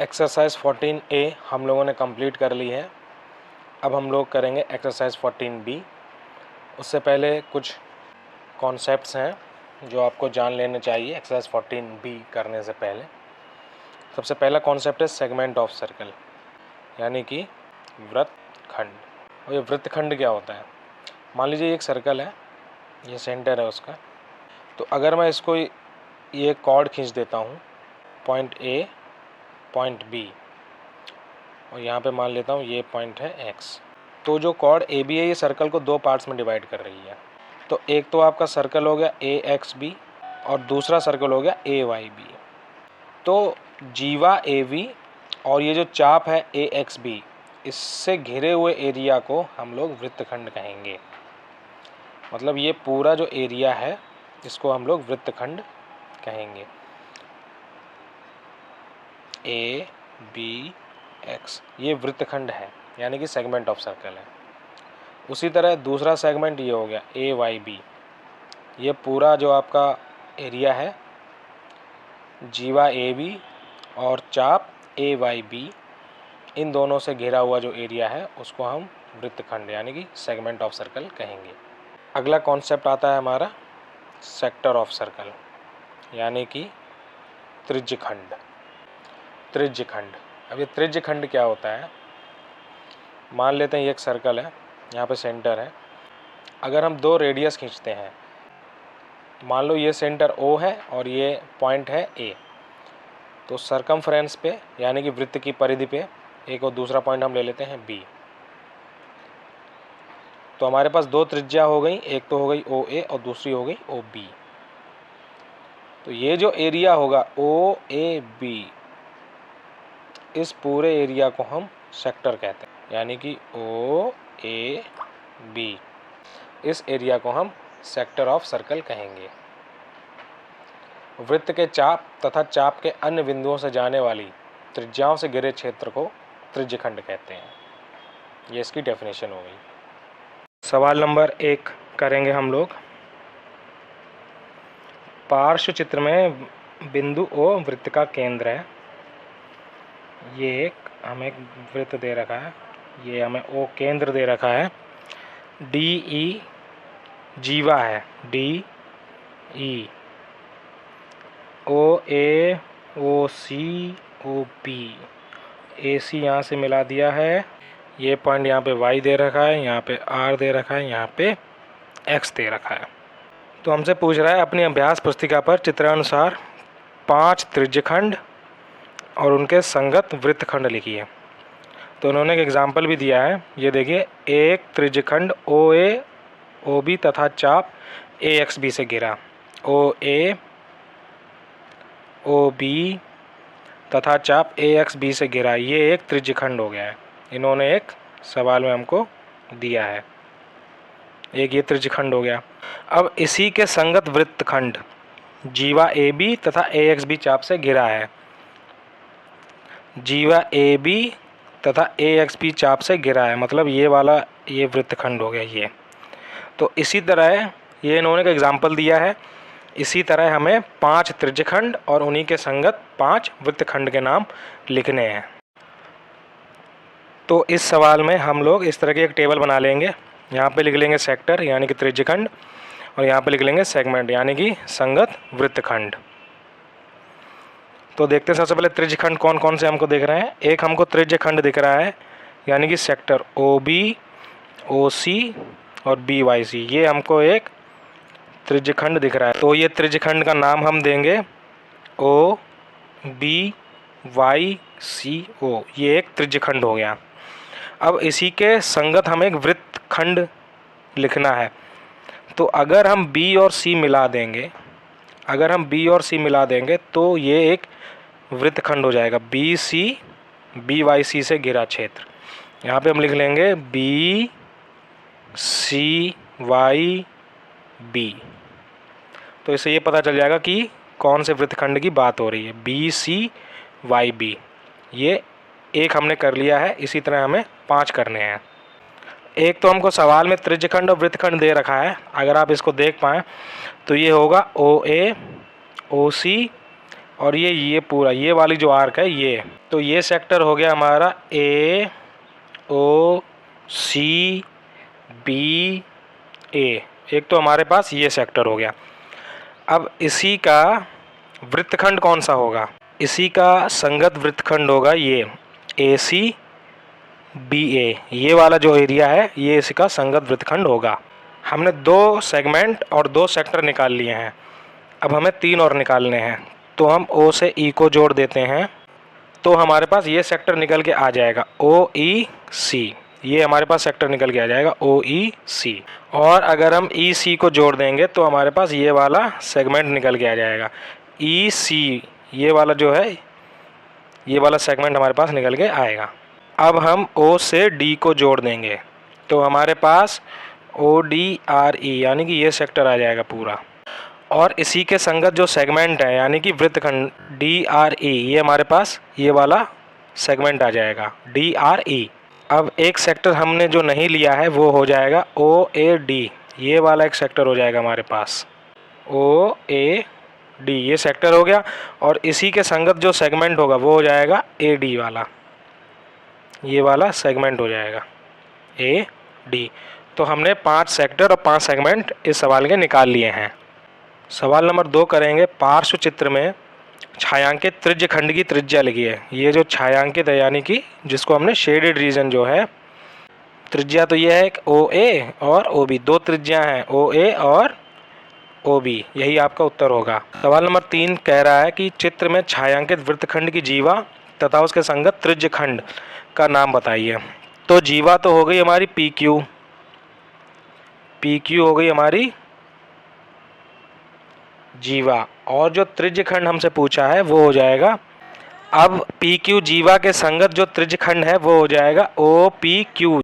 Exercise 14A हम लोगों ने कंप्लीट कर ली है। अब हम लोग करेंगे एक्सरसाइज 14B। उससे पहले कुछ कॉन्सेप्ट्स हैं जो आपको जान लेने चाहिए एक्सरसाइज 14B करने से पहले। सबसे पहला कॉन्सेप्ट है सेगमेंट ऑफ सर्कल, यानी कि वृत्तखंड। और ये वृत्तखंड क्या होता है? मान लीजिए एक सर्कल है, ये सेंटर है उसका। तो अगर मैं इसको ये कॉर्ड खींच देता हूँ, पॉइंट A पॉइंट B, और यहाँ पे मान लेता हूँ ये पॉइंट है X। तो जो कॉर्ड AB है ये सर्कल को दो पार्ट्स में डिवाइड कर रही है। तो एक तो आपका सर्कल हो गया AXB और दूसरा सर्कल हो गया AYB। तो जीवा AB और ये जो चाप है AXB, इससे घिरे हुए एरिया को हम लोग वृत्तखंड कहेंगे। मतलब ये पूरा जो एरिया है इसको हम लोग वृत्तखंड कहेंगे। ABX ये वृत्तखंड है, यानी कि सेगमेंट ऑफ सर्कल है। उसी तरह दूसरा सेगमेंट ये हो गया AYB। ये पूरा जो आपका एरिया है, जीवा AB और चाप AYB, इन दोनों से घिरा हुआ जो एरिया है उसको हम वृत्तखंड यानी कि सेगमेंट ऑफ सर्कल कहेंगे। अगला कॉन्सेप्ट आता है हमारा सेक्टर ऑफ सर्कल, यानी कि त्रिज्यखंड। त्रिज्यखंड, अब ये त्रिज्यखंड क्या होता है? मान लेते हैं ये एक सर्कल है, यहाँ पे सेंटर है। अगर हम दो रेडियस खींचते हैं, मान लो ये सेंटर O है और ये पॉइंट है A, तो सरकमफ्रेंस पे यानी कि वृत्त की परिधि पे एक और दूसरा पॉइंट हम ले लेते हैं B। तो हमारे पास दो त्रिज्या हो गई, एक तो हो गई OA और दूसरी हो गई OB। तो ये जो एरिया होगा OAB, इस पूरे एरिया को हम सेक्टर कहते हैं, यानी कि OAB, इस एरिया को हम सेक्टर ऑफ सर्कल कहेंगे। वृत्त के चाप तथा चाप के अन्य बिंदुओं से जाने वाली त्रिज्याओं से घिरे क्षेत्र को त्रिज्यखंड कहते हैं। ये इसकी डेफिनेशन हो गई। सवाल नंबर 1 करेंगे हम लोग। पार्श्व चित्र में बिंदु O वृत्त का केंद्र है। ये हमें वृत्त दे रखा है, ये हमें O केंद्र दे रखा है। DE जीवा है, DE, OA OC OB, AC यहाँ से मिला दिया है। ये पॉइंट यहाँ पे Y दे रखा है, यहाँ पे R दे रखा है, यहाँ पे X दे रखा है। तो हमसे पूछ रहा है अपनी अभ्यास पुस्तिका पर चित्रानुसार 5 त्रिज्यखंड और उनके संगत वृत्तखंड लिखिए। तो उन्होंने एक एग्जाम्पल भी दिया है, ये देखिए। एक त्रिज्यखंड OA OB तथा चाप AXB से घिरा। OA OB तथा चाप AXB से घिरा, ये एक त्रिज्यखंड हो गया है। इन्होंने एक सवाल में हमको दिया है, एक ये त्रिज्यखंड हो गया। अब इसी के संगत वृत्तखंड जीवा AB तथा AXB चाप से घिरा है। जीवा AB तथा AXB चाप से घिरा है, मतलब ये वाला ये वृत्तखंड हो गया ये। तो इसी तरह ये इन्होंने एक एग्जाम्पल दिया है। इसी तरह हमें 5 त्रिज्यखंड और उन्हीं के संगत 5 वृत्तखंड के नाम लिखने हैं। तो इस सवाल में हम लोग इस तरह की एक टेबल बना लेंगे। यहाँ पे लिख लेंगे सेक्टर यानी कि त्रिज्यखंड, और यहाँ पे लिख लेंगे सेगमेंट यानी कि संगत वृत्तखंड। तो देखते हैं सबसे पहले त्रिज्यखंड कौन कौन से हमको दिख रहे हैं। एक हमको त्रिज्यखंड दिख रहा है, यानी कि सेक्टर OB OC और BYC, ये हमको एक त्रिज्यखंड दिख रहा है। तो ये त्रिज्यखंड का नाम हम देंगे OBYCO, ये एक त्रिज्यखंड हो गया। अब इसी के संगत हमें एक वृत्तखंड लिखना है। तो अगर हम B और C मिला देंगे, अगर हम B और C मिला देंगे तो ये एक वृत्तखंड हो जाएगा, BC BYC से घिरा क्षेत्र। यहाँ पे हम लिख लेंगे BCYB। तो इससे ये पता चल जाएगा कि कौन से वृत्तखंड की बात हो रही है, BCYB। ये एक हमने कर लिया है, इसी तरह हमें 5 करने हैं। एक तो हमको सवाल में त्रिज्यखंड और वृत्तखंड दे रखा है, अगर आप इसको देख पाएँ तो ये होगा OA OC और ये पूरा ये वाली जो आर्क है ये, तो ये सेक्टर हो गया हमारा ए ओ सी बी ए। एक तो हमारे पास ये सेक्टर हो गया। अब इसी का वृत्तखंड कौन सा होगा? इसी का संगत वृत्तखंड होगा ये ए सी बी ए। ये वाला जो एरिया है ये इसका संगत वृत्तखंड होगा। हमने 2 सेगमेंट और 2 सेक्टर निकाल लिए हैं। अब हमें 3 और निकालने हैं। तो हम ओ से ई को जोड़ देते हैं, तो हमारे पास ये सेक्टर निकल के आ जाएगा ओ ई सी। ये हमारे पास सेक्टर निकल के आ जाएगा ओ ई सी। और अगर हम ई सी को जोड़ देंगे तो हमारे पास ये वाला सेगमेंट निकल के आ जाएगा ई सी। ये वाला जो है ये वाला सेगमेंट हमारे पास निकल के आएगा। अब हम ओ से डी को जोड़ देंगे तो हमारे पास ओ डी आर ई यानी कि ये सेक्टर आ जाएगा पूरा। और इसी के संगत जो सेगमेंट है यानी कि वृत्तखंड डी आर ई, ये हमारे पास ये वाला सेगमेंट आ जाएगा डी आर ई। अब एक सेक्टर हमने जो नहीं लिया है वो हो जाएगा ओ ए डी। ये वाला एक सेक्टर हो जाएगा हमारे पास ओ ए डी, ये सेक्टर हो गया। और इसी के संगत जो सेगमेंट होगा वो हो जाएगा ए डी वाला, ये वाला सेगमेंट हो जाएगा ए डी। तो हमने 5 सेक्टर और 5 सेगमेंट इस सवाल के निकाल लिए हैं। सवाल नंबर 2 करेंगे। पार्श्व चित्र में छायांकित त्रिज्य खंड की त्रिज्या लिखिए। ये जो छायांकित है यानी कि जिसको हमने शेडेड रीजन जो है, त्रिज्या तो ये है ओ ए और ओ बी, 2 त्रिज्या हैं ओ ए और ओ बी। यही आपका उत्तर होगा। सवाल नंबर 3 कह रहा है कि चित्र में छायांकित वृत्तखंड की जीवा तथा उसके संगत त्रिज्य खंड का नाम बताइए। तो जीवा तो हो गई हमारी पी क्यू, पी क्यू हो गई हमारी जीवा। और जो त्रिज्य खंड हमसे पूछा है वो हो जाएगा, अब पी क्यू जीवा के संगत जो त्रिज्य खंड है वो हो जाएगा ओ पी क्यू।